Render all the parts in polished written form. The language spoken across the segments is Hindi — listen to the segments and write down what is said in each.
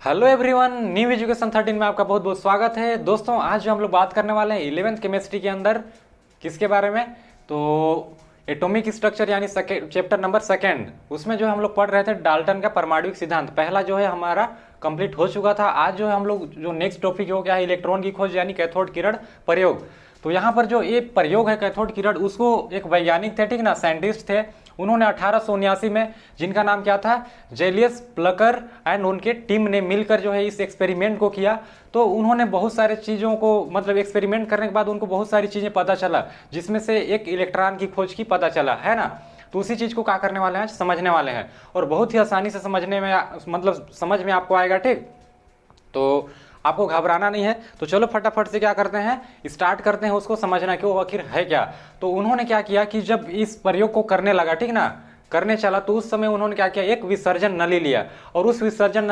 हेलो एवरीवन, न्यू एजुकेशन 13 में आपका बहुत बहुत स्वागत है। दोस्तों, आज जो हम लोग बात करने वाले हैं 11th केमिस्ट्री के अंदर किसके बारे में, तो एटॉमिक स्ट्रक्चर यानी चैप्टर नंबर 2 उसमें जो हम लोग पढ़ रहे थे डाल्टन का परमाणविक सिद्धांत। पहला जो है हमारा कंप्लीट हो चुका था। आज जो है हम लोग जो नेक्स्ट टॉपिक हो गया है इलेक्ट्रॉन की खोज यानी कैथोड किरण प्रयोग। तो यहाँ पर जो ये प्रयोग है कैथोड किरण, उसको एक वैज्ञानिक थे, ठीक ना, साइंटिस्ट थे, उन्होंने 1879 में, जिनका नाम क्या था, जेलियस प्लकर एंड उनके टीम ने मिलकर जो है इस एक्सपेरिमेंट को किया। तो उन्होंने बहुत सारे चीज़ों को मतलब एक्सपेरिमेंट करने के बाद उनको बहुत सारी चीज़ें पता चला, जिसमें से एक इलेक्ट्रॉन की खोज की पता चला, है ना। तो उसी चीज़ को क्या करने वाले हैं, समझने वाले हैं, और बहुत ही आसानी से समझने में मतलब समझ में आपको आएगा, ठीक। तो आपको घबराना नहीं है। तो चलो फटाफट से क्या करते हैं, स्टार्ट करते हैं उसको समझना कि वो आखिर है क्या। तो उन्होंने क्या किया कि जब इस प्रयोग को करने लगा, ठीक ना, करने चला, तो उस समय उन्होंने क्या किया, एक विसर्जन नली लिया और उस विसर्जन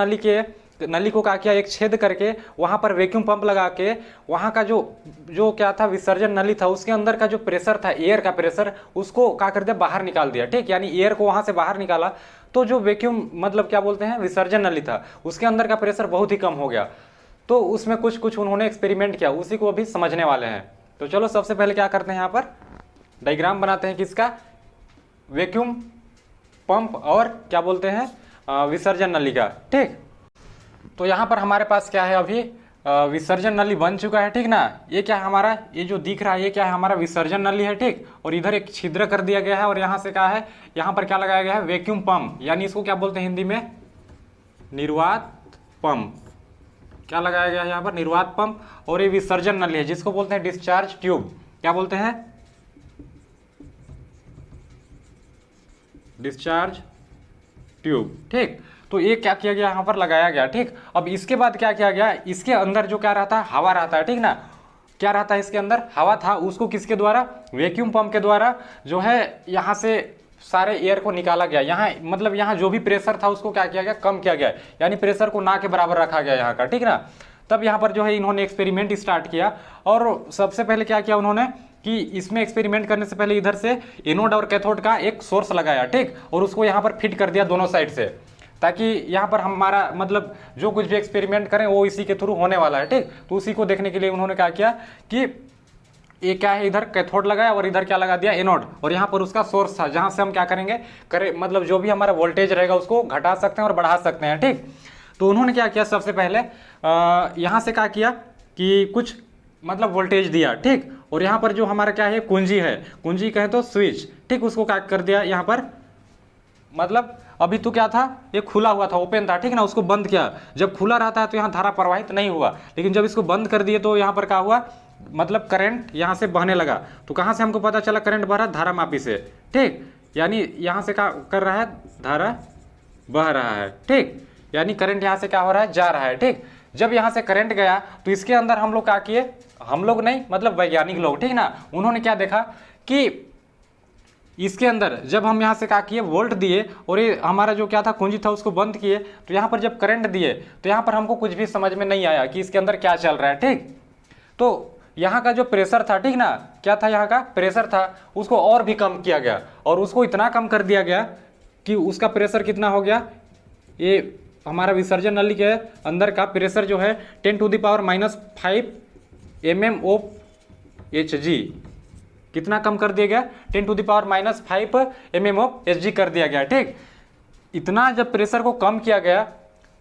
नली को क्या किया, एक छेद करके वहां पर वैक्यूम पंप लगा के वहां का जो क्या था, विसर्जन नली था, उसके अंदर का जो प्रेशर था, एयर का प्रेशर, उसको क्या कर दिया, बाहर निकाल दिया, ठीक। यानी एयर को वहां से बाहर निकाला तो जो वैक्यूम मतलब क्या बोलते हैं, विसर्जन नली था, उसके अंदर का प्रेशर बहुत ही कम हो गया। तो उसमें कुछ उन्होंने एक्सपेरिमेंट किया, उसी को अभी समझने वाले हैं। तो चलो सबसे पहले क्या करते हैं, यहाँ पर डायग्राम बनाते हैं किसका, वैक्यूम पंप और क्या बोलते हैं, विसर्जन नली का, ठीक। तो यहाँ पर हमारे पास क्या है, अभी विसर्जन नली बन चुका है, ठीक ना। ये क्या है हमारा, ये जो दिख रहा है ये क्या है, हमारा विसर्जन नली है, ठीक। और इधर एक छिद्र कर दिया गया है और यहाँ से क्या है, यहाँ पर क्या लगाया गया है, वैक्यूम पंप, यानी इसको क्या बोलते हैं हिंदी में, निर्वात पंप। क्या लगाया गया है यहाँ पर, निर्वात पंप। और ये विसर्जन नली है जिसको बोलते हैं डिस्चार्ज ट्यूब। क्या बोलते हैं, डिस्चार्ज ट्यूब, ठीक। तो ये क्या किया गया, यहाँ पर लगाया गया, ठीक। अब इसके बाद क्या किया गया, इसके अंदर जो क्या रहता है, हवा रहता है, ठीक ना। क्या रहता है इसके अंदर, हवा था, उसको किसके द्वारा, वैक्यूम पंप के द्वारा जो है यहाँ से सारे एयर को निकाला गया। यहाँ मतलब यहाँ जो भी प्रेशर था उसको क्या किया गया, कम किया गया, यानी प्रेशर को ना के बराबर रखा गया यहाँ का, ठीक ना। तब यहाँ पर जो है इन्होंने एक्सपेरिमेंट स्टार्ट किया और सबसे पहले क्या किया उन्होंने कि इसमें एक्सपेरिमेंट करने से पहले इधर से एनोड और कैथोड का एक सोर्स लगाया, ठीक, और उसको यहाँ पर फिट कर दिया दोनों साइड से, ताकि यहाँ पर हमारा मतलब जो कुछ भी एक्सपेरिमेंट करें वो इसी के थ्रू होने वाला है, ठीक। तो उसी को देखने के लिए उन्होंने क्या किया कि ये क्या है, इधर कैथोड लगाया और इधर क्या लगा दिया, एनोड, और यहाँ पर उसका सोर्स था जहाँ से हम क्या करेंगे, मतलब जो भी हमारा वोल्टेज रहेगा उसको घटा सकते हैं और बढ़ा सकते हैं, ठीक। तो उन्होंने क्या किया, सबसे पहले यहाँ से क्या किया कि कुछ मतलब वोल्टेज दिया, ठीक। और यहाँ पर जो हमारा क्या है, कुंजी है, कुंजी कहें तो स्विच, ठीक, उसको क्या कर दिया यहाँ पर, मतलब अभी तो क्या था, ये खुला हुआ था, ओपन था, ठीक ना, उसको बंद किया। जब खुला रहता है तो यहाँ धारा प्रवाहित नहीं हुआ, लेकिन जब इसको बंद कर दिए तो यहाँ पर क्या हुआ, मतलब करंट यहाँ से बहने लगा। तो कहाँ से हमको पता चला करंट बह रहा है, धारा मापी से, ठीक। यानी यहाँ से क्या कर रहा है, धारा बह रहा है, ठीक, यानी करंट यहाँ से क्या हो रहा है, जा रहा है, ठीक। जब यहाँ से करंट गया तो इसके अंदर हम लोग क्या किए, हम लोग नहीं मतलब वैज्ञानिक लोग, ठीक ना, उन्होंने क्या देखा कि इसके अंदर जब हम यहाँ से क्या किए, वोल्ट दिए और ये हमारा जो क्या था, कुंजी था, उसको बंद किए, तो यहाँ पर जब करंट दिए तो यहाँ पर हमको कुछ भी समझ में नहीं आया कि इसके अंदर क्या चल रहा है, ठीक। तो यहाँ का जो प्रेशर था, ठीक ना, क्या था, यहाँ का प्रेशर था, उसको और भी कम किया गया और उसको इतना कम कर दिया गया कि उसका प्रेशर कितना हो गया, ये हमारा विसर्जन नली के अंदर का प्रेशर जो है 10⁻⁻5 mmOf(Hg), कितना कम कर दिया गया, 10⁻⁻5 mmOf(Hg) कर दिया गया, ठीक। इतना जब प्रेशर को कम किया गया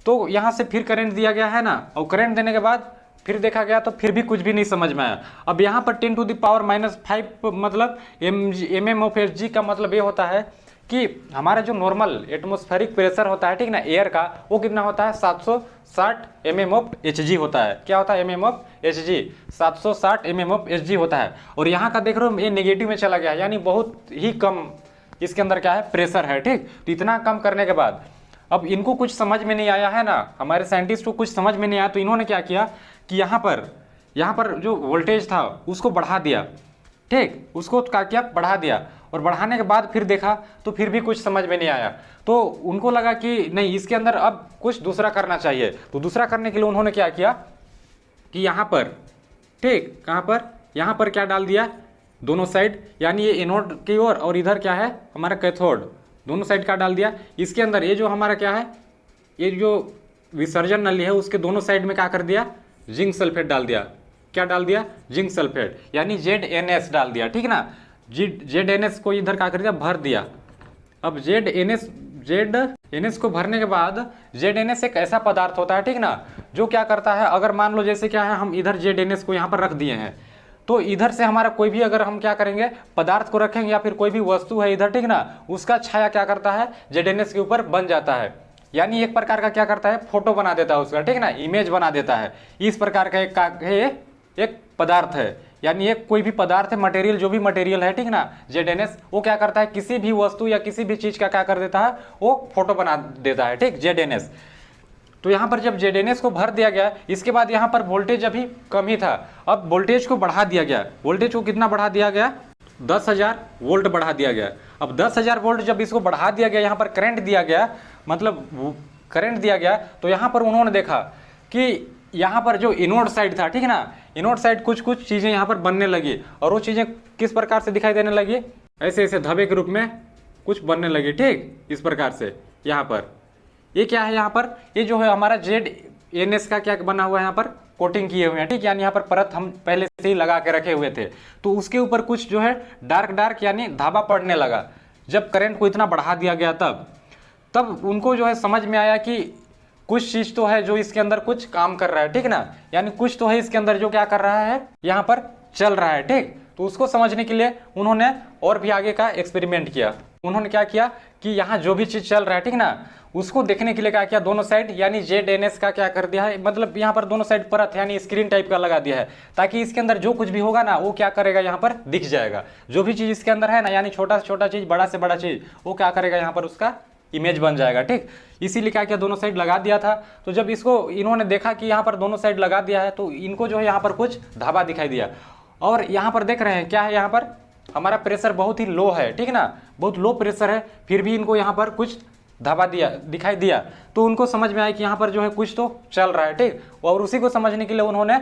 तो यहाँ से फिर करंट दिया गया है ना, और करंट देने के बाद फिर देखा गया तो फिर भी कुछ भी नहीं समझ में आया। अब यहाँ पर 10⁻⁻5 मतलब mmOf(Hg) का मतलब ये होता है कि हमारा जो नॉर्मल एटमॉस्फेरिक प्रेशर होता है, ठीक ना, एयर का, वो कितना होता है, 760 mmOf(Hg) होता है। क्या होता है, mmOf(Hg), 760 mmOf(Hg) होता है। और यहाँ का देख रहे हो ये नेगेटिव में चला गया, यानी बहुत ही कम इसके अंदर क्या है, प्रेशर है, ठीक। तो इतना कम करने के बाद अब इनको कुछ समझ में नहीं आया है ना, हमारे साइंटिस्ट को कुछ समझ में नहीं आया, तो इन्होंने क्या किया कि यहाँ पर जो वोल्टेज था उसको बढ़ा दिया, ठीक, उसको क्या किया, बढ़ा दिया, और बढ़ाने के बाद फिर देखा तो फिर भी कुछ समझ में नहीं आया। तो उनको लगा कि नहीं, इसके अंदर अब कुछ दूसरा करना चाहिए। तो दूसरा करने के लिए उन्होंने क्या किया कि यहाँ पर, ठीक, कहाँ पर, यहाँ पर क्या डाल दिया, दोनों साइड, यानी ये एनोड की ओर और इधर क्या है हमारा कैथोड, दोनों साइड का डाल दिया। इसके अंदर ये जो हमारा क्या है, ये जो विसर्जन नली है उसके दोनों साइड में क्या कर दिया, जिंक सल्फेट डाल दिया। क्या डाल दिया, जिंक सल्फेट, यानी ZNS डाल दिया, ठीक ना। ZNS को इधर क्या कर दिया, भर दिया। अब ZNS को भरने के बाद ZNS एक ऐसा पदार्थ होता है, ठीक ना, जो क्या करता है, अगर मान लो जैसे क्या है, हम इधर ZNS को यहाँ पर रख दिए हैं, तो इधर से हमारा कोई भी अगर हम क्या करेंगे, पदार्थ को रखेंगे या फिर कोई भी वस्तु है इधर, ठीक ना, उसका छाया क्या करता है, ZNS के ऊपर बन जाता है। यानी एक प्रकार का क्या करता है, फोटो बना देता है उसका, ठीक ना, इमेज बना देता है। इस प्रकार का एक पदार्थ है, यानी एक कोई भी पदार्थ है, मटेरियल, जो भी मटेरियल है, ठीक ना, ZNS वो क्या करता है, किसी भी वस्तु या किसी भी चीज का क्या कर देता है, वो फोटो बना देता है, ठीक, ZNS। तो यहाँ पर जब ZNS को भर दिया गया, इसके बाद यहाँ पर वोल्टेज अभी कम ही था, अब वोल्टेज को बढ़ा दिया गया। वोल्टेज को कितना बढ़ा दिया गया, 10,000 वोल्ट बढ़ा दिया गया। अब 10,000 वोल्ट जब इसको बढ़ा दिया गया, यहाँ पर करंट दिया गया, मतलब करंट दिया गया, तो यहाँ पर उन्होंने देखा कि यहाँ पर जो इनोड साइड था, ठीक ना, इनोड साइड कुछ चीजें यहाँ पर बनने लगी, और वो चीजें किस प्रकार से दिखाई देने लगी, ऐसे ऐसे धब्बे के रूप में कुछ बनने लगी, ठीक, इस प्रकार से। यहाँ पर ये क्या है, यहाँ पर ये जो है हमारा ZNS का क्या बना हुआ है, यहाँ पर कोटिंग किए हुए हैं, ठीक, यानी यहाँ पर परत हम पहले से ही लगा के रखे हुए थे, तो उसके ऊपर कुछ जो है डार्क यानी धाबा पड़ने लगा। जब करंट को इतना बढ़ा दिया गया तब उनको जो है समझ में आया कि कुछ चीज तो है जो इसके अंदर कुछ काम कर रहा है, ठीक ना, यानी कुछ तो है इसके अंदर जो क्या कर रहा है, यहाँ पर चल रहा है, ठीक। तो उसको समझने के लिए उन्होंने और भी आगे का एक्सपेरिमेंट किया। उन्होंने क्या किया कि यहाँ जो भी चीज चल रहा है, ठीक ना, उसको देखने के लिए क्या किया, दोनों साइड यानी ZNS का क्या कर दिया है, मतलब यहाँ पर दोनों साइड परत यानी स्क्रीन टाइप का लगा दिया है, ताकि इसके अंदर जो कुछ भी होगा ना, वो क्या करेगा, यहाँ पर दिख जाएगा। जो भी चीज इसके अंदर है ना, यानी छोटा से छोटा चीज, बड़ा से बड़ा चीज, वो क्या करेगा, यहाँ पर उसका इमेज बन जाएगा, ठीक। इसीलिए क्या किया, दोनों साइड लगा दिया था। तो जब इसको इन्होंने देखा कि यहाँ पर दोनों साइड लगा दिया है, तो इनको जो है यहाँ पर कुछ धाबा दिखाई दिया। और यहाँ पर देख रहे हैं क्या है, यहाँ पर हमारा प्रेशर बहुत ही लो है, ठीक ना, बहुत लो प्रेशर है, फिर भी इनको यहाँ पर कुछ धाबा दिखाई दिया। तो उनको समझ में आया कि यहाँ पर जो है कुछ तो चल रहा है, ठीक। और उसी को समझने के लिए उन्होंने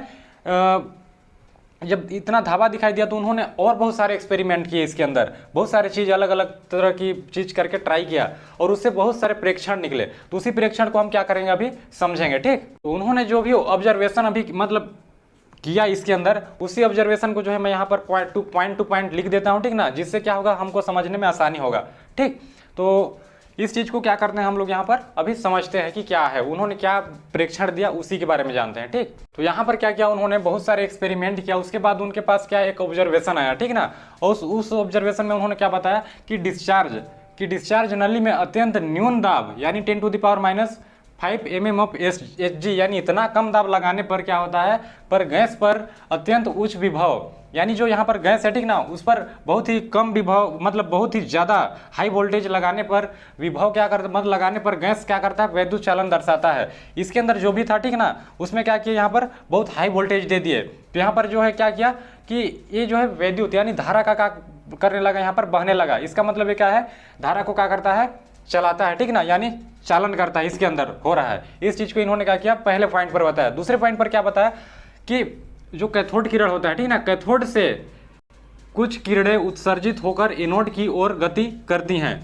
जब इतना धावा दिखाई दिया, तो उन्होंने और बहुत सारे एक्सपेरिमेंट किए इसके अंदर, बहुत सारे चीज अलग अलग तरह की चीज करके ट्राई किया, और उससे बहुत सारे प्रेक्षण निकले। तो उसी प्रेक्षण को हम क्या करेंगे, अभी समझेंगे, ठीक। तो उन्होंने जो भी ऑब्जर्वेशन अभी मतलब किया इसके अंदर, उसी ऑब्जर्वेशन को जो है मैं यहाँ पर पॉइंट टू पॉइंट लिख देता हूँ, ठीक ना, जिससे क्या होगा, हमको समझने में आसानी होगा, ठीक। तो इस चीज को क्या करते हैं हम लोग यहाँ पर अभी समझते हैं कि क्या है, उन्होंने क्या प्रेक्षण दिया, उसी के बारे में जानते हैं, ठीक। तो यहाँ पर क्या किया, उन्होंने बहुत सारे एक्सपेरिमेंट किया, उसके बाद उनके पास क्या एक ऑब्जर्वेशन आया, ठीक ना। और उस ऑब्जर्वेशन में उन्होंने क्या बताया कि डिस्चार्ज नली में अत्यंत न्यून दाब यानी 10⁻⁵ mm ऑफ Hg, यानी इतना कम दाब लगाने पर क्या होता है, पर गैस पर अत्यंत उच्च विभव, यानी जो यहाँ पर गैस है, ठीक ना, उस पर बहुत ही कम विभव, मतलब बहुत ही ज्यादा हाई वोल्टेज लगाने पर विभव क्या करता, मतलब लगाने पर गैस क्या करता है, वैद्युत चालन दर्शाता है। इसके अंदर जो भी था, ठीक ना, उसमें क्या किया, यहाँ पर बहुत हाई वोल्टेज दे दिए। तो यहाँ पर जो है क्या किया कि ये जो है वैद्युत यानी धारा का करने लगा, यहाँ पर बहने लगा। इसका मतलब ये क्या है, धारा को क्या करता है, चलाता है, ठीक ना, यानी चालन करता है, इसके अंदर हो रहा है। इस चीज को इन्होंने क्या किया, पहले पॉइंट पर बताया। दूसरे पॉइंट पर क्या बताया कि जो कैथोड किरण होता है, ठीक ना, कैथोड से कुछ किरणें उत्सर्जित होकर एनोड की ओर गति करती हैं।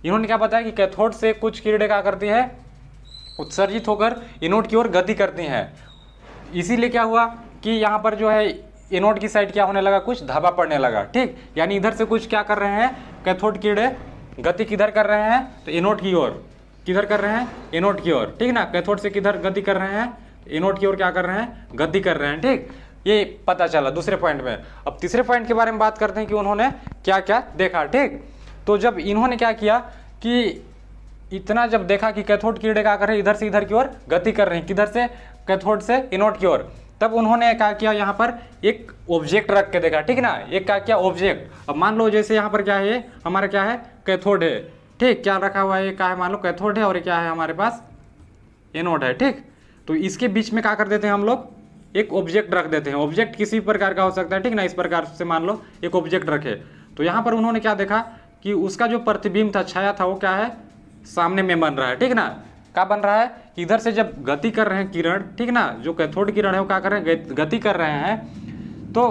इन्होंने क्या बताया कि कैथोड से कुछ किरणें क्या करती है, उत्सर्जित होकर एनोड की ओर गति करती हैं। इसीलिए क्या हुआ कि यहाँ पर जो है एनोड की साइड क्या होने लगा, कुछ धाबा पड़ने लगा, ठीक। यानी इधर से कुछ क्या कर रहे हैं, कैथोड किरणें गति किधर कर रहे हैं, तो एनोड की ओर। किधर कर रहे हैं, एनोड की ओर, ठीक ना। कैथोड से किधर गति कर रहे हैं, एनोड की ओर क्या कर रहे हैं, गति कर रहे हैं, ठीक। ये पता चला दूसरे पॉइंट में। अब तीसरे पॉइंट के बारे में बात करते हैं कि उन्होंने क्या क्या देखा, ठीक। तो जब इन्होंने क्या किया कि इतना जब देखा कि कैथोड किरणें क्या कर रहे हैं, इधर से इधर की ओर गति कर रहे हैं, किधर से, कैथोड से एनोड की ओर, तब उन्होंने क्या किया, यहाँ पर एक ऑब्जेक्ट रख के देखा, ठीक ना। एक क्या किया, ऑब्जेक्ट। अब मान लो जैसे यहाँ पर क्या है, हमारा क्या है, कैथोड है, ठीक। क्या रखा हुआ है, क्या है, मान लो कैथोड है, और क्या है हमारे पास, एनोड है, ठीक। तो इसके बीच में क्या कर देते हैं हम लोग, एक ऑब्जेक्ट रख देते हैं। ऑब्जेक्ट किसी प्रकार का हो सकता है, ठीक ना। इस प्रकार से मान लो एक ऑब्जेक्ट रखे, तो यहाँ पर उन्होंने क्या देखा कि उसका जो प्रतिबिंब था, छाया था, वो क्या है, सामने में बन रहा है, ठीक ना। क्या बन रहा है, इधर से जब गति कर रहे हैं किरण, ठीक ना, जो कैथोड किरण है वो क्या कर रहे हैं, गति कर रहे हैं। तो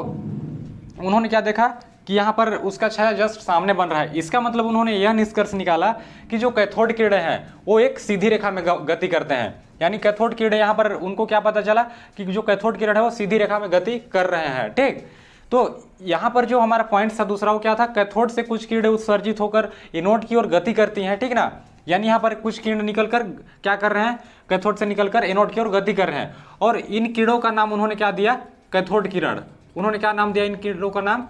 उन्होंने क्या देखा कि यहाँ पर उसका छाया जस्ट सामने बन रहा है। इसका मतलब उन्होंने यह निष्कर्ष निकाला कि जो कैथोड किरणें हैं वो एक सीधी रेखा में गति करते हैं। यानी कैथोड किरणें यहाँ पर उनको क्या पता चला कि जो कैथोड किरण है वो सीधी रेखा में गति कर रहे हैं। ठीक, तो यहाँ पर जो हमारा पॉइंट था दूसरा वो क्या था, कैथोड से कुछ किरणें उत्सर्जित होकर एनोड की ओर गति करती हैं। ठीक ना, यानी यहाँ पर कुछ किरण निकलकर क्या कर रहे हैं, कैथोड से निकलकर एनोड की ओर गति कर रहे हैं। और इन किरणों का नाम उन्होंने क्या दिया, कैथोड किरण। उन्होंने क्या नाम दिया इन किरणों का नाम,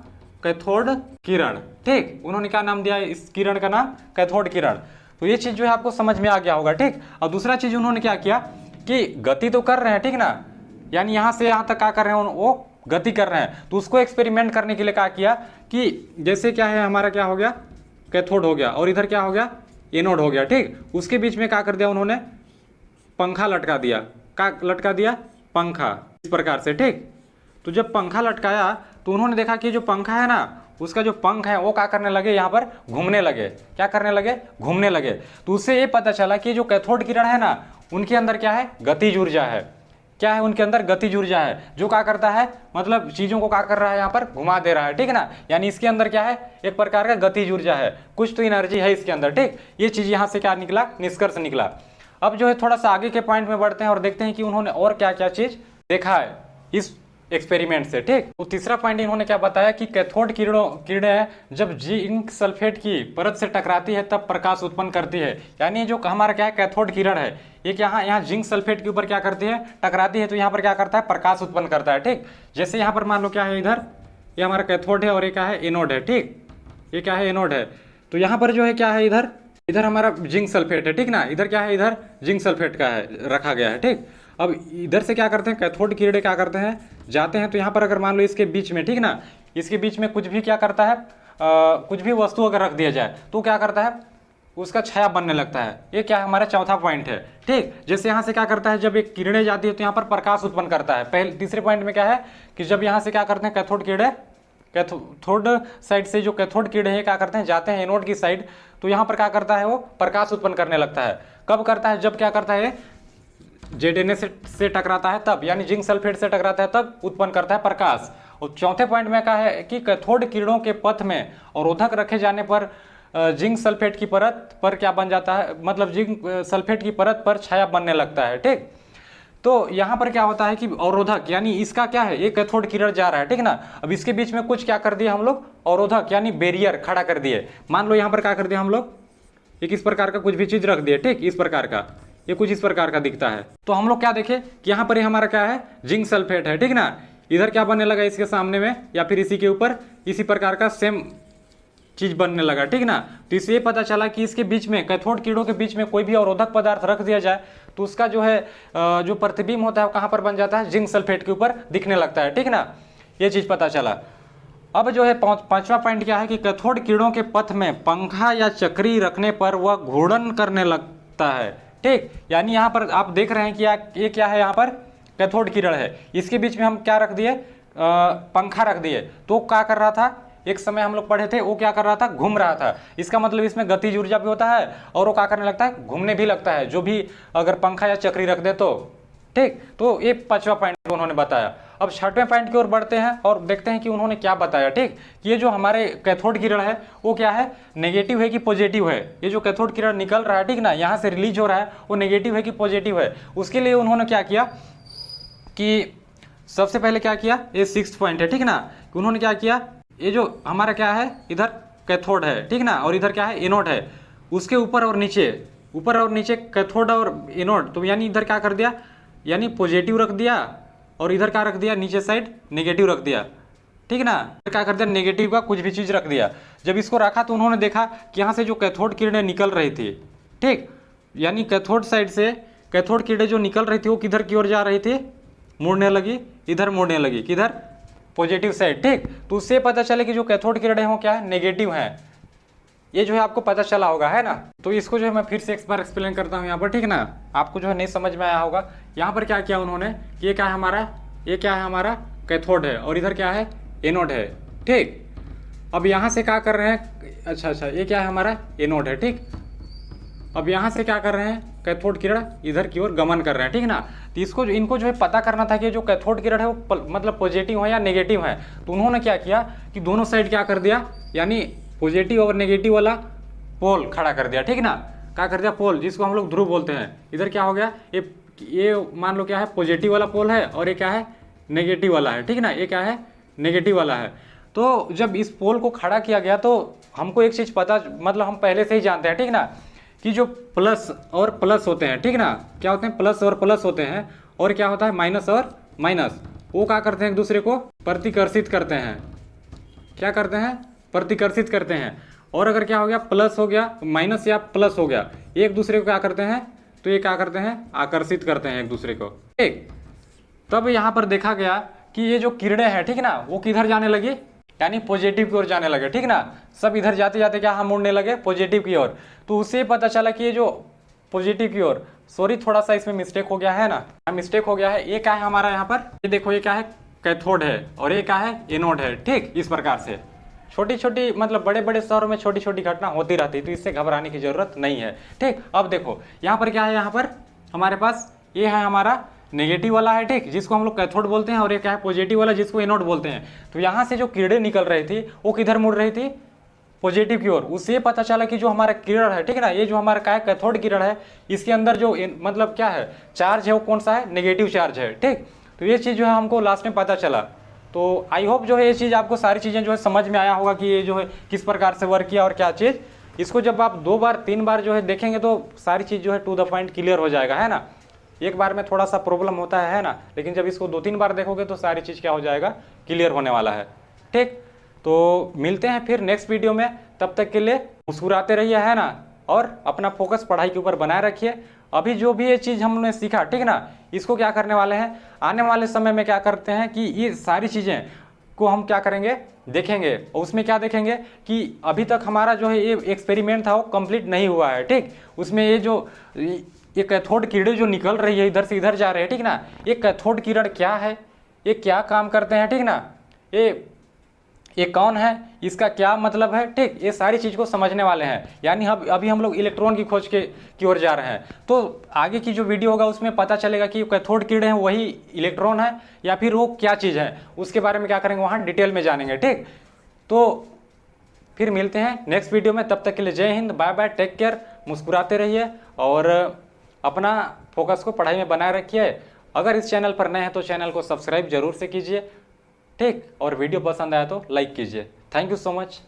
कैथोड किरण। ठीक, उन्होंने क्या नाम दिया इस किरण का नाम, कैथोड किरण। तो ये चीज जो है आपको समझ में आ गया होगा। ठीक, और दूसरा चीज उन्होंने क्या किया कि गति तो कर रहे हैं, ठीक ना, यानी यहां से यहां तक क्या कर रहे हैं, वो गति कर रहे हैं। तो उसको एक्सपेरिमेंट करने के लिए क्या किया कि जैसे क्या है हमारा क्या हो गया, कैथोड हो गया और इधर क्या हो गया, एनोड हो गया। ठीक, उसके बीच में क्या कर दिया उन्होंने, पंखा लटका दिया। क्या लटका दिया, पंखा, इस प्रकार से। ठीक, तो जब पंखा लटकाया तो उन्होंने देखा कि जो पंखा है ना उसका जो पंख है वो क्या करने लगे, यहाँ पर घूमने लगे। क्या करने लगे, घूमने लगे। तो उससे ये पता चला कि जो कैथोड किरण है ना उनके अंदर क्या है, गतिज ऊर्जा है। क्या है, उनके अंदर गतिज ऊर्जा है, जो क्या करता है, मतलब चीजों को क्या कर रहा है, यहाँ पर घुमा दे रहा है। ठीक ना, यानी इसके अंदर क्या है, एक प्रकार का गतिज ऊर्जा है, कुछ तो एनर्जी है इसके अंदर। ठीक, ये चीज यहाँ से क्या निकला, निष्कर्ष निकला। अब जो है थोड़ा सा आगे के पॉइंट में बढ़ते हैं और देखते हैं कि उन्होंने और क्या क्या चीज देखा है इस एक्सपेरिमेंट से। ठीक, तो तीसरा पॉइंट इन्होंने क्या बताया कि कैथोड किरणें जब जिंक सल्फेट की परत से टकराती है तब प्रकाश उत्पन्न करती है। यानी जो हमारा क्या है, कैथोड किरण है, ये क्या यहाँ जिंक सल्फेट के ऊपर क्या करती है, टकराती है, तो यहाँ पर क्या करता है, प्रकाश उत्पन्न करता है। ठीक, जैसे यहाँ पर मान लो क्या है, इधर ये हमारा कैथोड है और ये क्या है, एनोड है। ठीक, ये क्या है, एनोड है। तो यहाँ पर जो है क्या है, इधर हमारा जिंक सल्फेट है। ठीक ना, इधर क्या है, इधर जिंक सल्फेट का है, रखा गया है। ठीक, अब इधर से क्या करते हैं, कैथोड किरणें क्या करते हैं, जाते हैं। तो यहाँ पर अगर मान लो इसके बीच में, ठीक ना, इसके बीच में कुछ भी क्या करता है, कुछ भी वस्तु अगर रख दिया जाए तो क्या करता है, उसका छाया बनने लगता है। ये क्या है, हमारा चौथा पॉइंट है। ठीक, जैसे यहाँ से क्या करता है, जब एक किरणें जाती है तो यहाँ पर प्रकाश उत्पन्न करता है। पहले तीसरे पॉइंट में क्या है कि जब यहाँ से क्या करते हैं, कैथोड किरणें, कैथोड साइड से जो कैथोड किरणें हैं क्या करते हैं, जाते हैं एनोड की साइड, तो यहाँ पर क्या करता है, वो प्रकाश उत्पन्न करने लगता है। कब करता है, जब क्या करता है, जेड से टकराता है तब, यानी जिंक सल्फेट से टकराता है तब उत्पन्न करता है प्रकाश। और चौथे पॉइंट में क्या है कि कैथोड किरणों के पथ में अवरोधक रखे जाने पर जिंक सल्फेट की परत पर क्या बन जाता है, मतलब जिंक सल्फेट की परत पर छाया बनने लगता है। ठीक, तो यहाँ पर क्या होता है कि अवरोधक, यानी इसका क्या है, ये कैथोड किरण जा रहा है। ठीक ना, अब इसके बीच में कुछ क्या कर दिया हम लोग, अवरोधक यानी बैरियर खड़ा कर दिए। मान लो यहाँ पर क्या कर दिया हम लोग, एक इस प्रकार का कुछ भी चीज रख दिए। ठीक, इस प्रकार का, ये कुछ इस प्रकार का दिखता है। तो हम लोग क्या देखे कि यहाँ पर हमारा क्या है, जिंक सल्फेट है। ठीक ना, इधर क्या बनने लगा इसके सामने में या फिर इसी के ऊपर इसी प्रकार का सेम चीज बनने लगा। ठीक ना, तो इससे पता चला कि इसके बीच में, कैथोड किरणों के बीच में कोई भी अवरोधक पदार्थ रख दिया जाए तो उसका जो है जो प्रतिबिंब होता है वो कहाँ पर बन जाता है, जिंक सल्फेट के ऊपर दिखने लगता है। ठीक ना, ये चीज पता चला। अब जो है पांचवा पॉइंट क्या है कि कैथोड किरणों के पथ में पंखा या चक्री रखने पर वह घूर्णन करने लगता है। ठीक, यानी यहाँ पर आप देख रहे हैं कि ये क्या है, यहाँ पर कैथोड किरण है, इसके बीच में हम क्या रख दिए, पंखा रख दिए। तो क्या कर रहा था, एक समय हम लोग पढ़े थे, वो क्या कर रहा था, घूम रहा था। इसका मतलब इसमें गतिज ऊर्जा भी होता है और वो क्या करने लगता है, घूमने भी लगता है, जो भी अगर पंखा या चक्री रख दे तो। ठीक, तो ये पांचवा पॉइंट उन्होंने बताया। अब छठवें पॉइंट की ओर बढ़ते हैं और देखते हैं कि उन्होंने क्या बताया। ठीक, ये जो हमारे कैथोड किरण है वो क्या है, नेगेटिव है कि पॉजिटिव है। ये जो कैथोड किरण निकल रहा है, ठीक ना, यहाँ से रिलीज हो रहा है, वो नेगेटिव है कि पॉजिटिव है। उसके लिए उन्होंने क्या किया कि सबसे पहले क्या किया, ये सिक्स्थ पॉइंट है। ठीक ना, कि उन्होंने क्या किया, ये जो हमारा क्या है, इधर कैथोड है, ठीक ना, और इधर क्या है, एनोड है, उसके ऊपर और नीचे कैथोड और एनोड, तो यानी इधर क्या कर दिया, यानी पॉजिटिव रख दिया और इधर क्या रख दिया, नीचे साइड नेगेटिव रख दिया। ठीक ना, क्या कर दिया, नेगेटिव का कुछ भी चीज रख दिया। जब इसको रखा तो उन्होंने देखा कि यहाँ से जो कैथोड किरणें निकल रही थी, ठीक, यानी कैथोड साइड से कैथोड किरणें जो निकल रही थी वो किधर की ओर जा रही थी, मुड़ने लगी, इधर मुड़ने लगी, किधर, पॉजिटिव साइड। ठीक, तो उससे पता चले कि जो कैथोड किरणें हो क्या है, नेगेटिव हैं। ये जो है आपको पता चला होगा, है ना। तो इसको जो है मैं फिर से एक बार एक्सप्लेन करता हूँ यहाँ पर, ठीक ना, आपको जो है नहीं समझ में आया होगा। यहाँ पर क्या किया उन्होंने, ये क्या है हमारा, ये क्या है हमारा कैथोड है और इधर क्या है, एनोड है। ठीक, अब यहाँ से क्या कर रहे हैं, अच्छा, ये क्या है हमारा, एनोड है। ठीक, अब यहाँ से क्या कर रहे हैं, कैथोड किरण इधर की ओर गमन कर रहे हैं, ठीक ना। तो इनको जो है पता करना था कि जो कैथोड किरण है वो मतलब पॉजिटिव है या नेगेटिव है। तो उन्होंने क्या किया कि दोनों साइड क्या कर दिया, यानी पॉजिटिव और नेगेटिव वाला पोल खड़ा कर दिया, ठीक ना। क्या कर दिया, पोल, जिसको हम लोग ध्रुव बोलते हैं। इधर क्या हो गया, ये मान लो क्या है, पॉजिटिव वाला पोल है और ये क्या है, नेगेटिव वाला है, ठीक ना। ये क्या है, नेगेटिव वाला है। तो जब इस पोल को खड़ा किया गया तो हमको एक चीज़ पता, मतलब हम पहले से ही जानते हैं, ठीक ना, कि जो प्लस और प्लस होते हैं, ठीक ना, क्या होते हैं, प्लस और प्लस होते हैं, और क्या होता है, माइनस और माइनस, वो क्या करते हैं, एक दूसरे को प्रतिकर्षित करते हैं। क्या करते हैं, प्रतिकर्षित करते हैं। और अगर क्या हो गया, प्लस हो गया, माइनस या प्लस हो गया, एक दूसरे को क्या करते हैं, तो ये क्या करते हैं, आकर्षित करते हैं एक दूसरे को, ठीक। तब यहाँ पर देखा गया कि ये जो किरणें हैं, ठीक ना, वो किधर जाने लगी, यानी पॉजिटिव की ओर जाने लगे, ठीक ना। सब इधर जाते जाते क्या हम मुड़ने लगे, पॉजिटिव की ओर। तो उससे पता चला कि ये जो पॉजिटिव की ओर, सॉरी थोड़ा सा इसमें मिस्टेक हो गया है ना, मिस्टेक हो गया है। ये क्या है हमारा यहाँ पर, ये देखो, ये क्या है, कैथोड है, और ये क्या है, एनोड है, ठीक। इस प्रकार से छोटी छोटी, मतलब बड़े बड़े शहरों में छोटी छोटी घटना होती रहती है, तो इससे घबराने की जरूरत नहीं है, ठीक। अब देखो यहाँ पर क्या है, यहाँ पर हमारे पास ये है हमारा नेगेटिव वाला है, ठीक, जिसको हम लोग कैथोड बोलते हैं, और ये क्या है, पॉजिटिव वाला, जिसको एनोड बोलते हैं। तो यहाँ से जो किरणें निकल रही थी वो किधर मुड़ रही थी, पॉजिटिव की ओर। उससे पता चला कि जो हमारा किरण है, ठीक है ना, ये जो हमारा क्या है, कैथोड किरण है, इसके अंदर जो मतलब क्या है, चार्ज है, वो कौन सा है, नेगेटिव चार्ज है, ठीक। तो ये चीज़ जो है हमको लास्ट में पता चला। तो आई होप जो है ये चीज़ आपको सारी चीज़ें जो है समझ में आया होगा कि ये जो है किस प्रकार से वर्क किया और क्या चीज़। इसको जब आप 2 बार 3 बार जो है देखेंगे तो सारी चीज़ जो है टू द पॉइंट क्लियर हो जाएगा, है ना। एक बार में थोड़ा सा प्रॉब्लम होता है ना, लेकिन जब इसको 2-3 बार देखोगे तो सारी चीज़ क्या हो जाएगा, क्लियर होने वाला है, ठीक। तो मिलते हैं फिर नेक्स्ट वीडियो में, तब तक के लिए मुस्कुराते रहिए, है ना, और अपना फोकस पढ़ाई के ऊपर बनाए रखिए। अभी जो भी ये चीज़ हमने सीखा, ठीक ना, इसको क्या करने वाले हैं, आने वाले समय में क्या करते हैं कि ये सारी चीज़ें को हम क्या करेंगे, देखेंगे। और उसमें क्या देखेंगे कि अभी तक हमारा जो है ये एक्सपेरिमेंट था वो कंप्लीट नहीं हुआ है, ठीक। उसमें ये जो ये कैथोड किरणें जो निकल रही है, इधर से इधर जा रहे हैं, ठीक ना, ये कैथोड किरण क्या है, ये क्या काम करते हैं, ठीक ना, ये कौन है, इसका क्या मतलब है, ठीक। ये सारी चीज़ को समझने वाले हैं, यानी अभी हम लोग इलेक्ट्रॉन की खोज की ओर जा रहे हैं। तो आगे की जो वीडियो होगा उसमें पता चलेगा कि कैथोड किरणें हैं वही इलेक्ट्रॉन है या फिर वो क्या चीज़ है, उसके बारे में क्या करेंगे, वहाँ डिटेल में जानेंगे, ठीक। तो फिर मिलते हैं नेक्स्ट वीडियो में, तब तक के लिए जय हिंद, बाय बाय, टेक केयर, मुस्कुराते रहिए और अपना फोकस को पढ़ाई में बनाए रखिए। अगर इस चैनल पर नए हैं तो चैनल को सब्सक्राइब जरूर से कीजिए, ठीक, और वीडियो पसंद आया तो लाइक कीजिए। Thank you so much.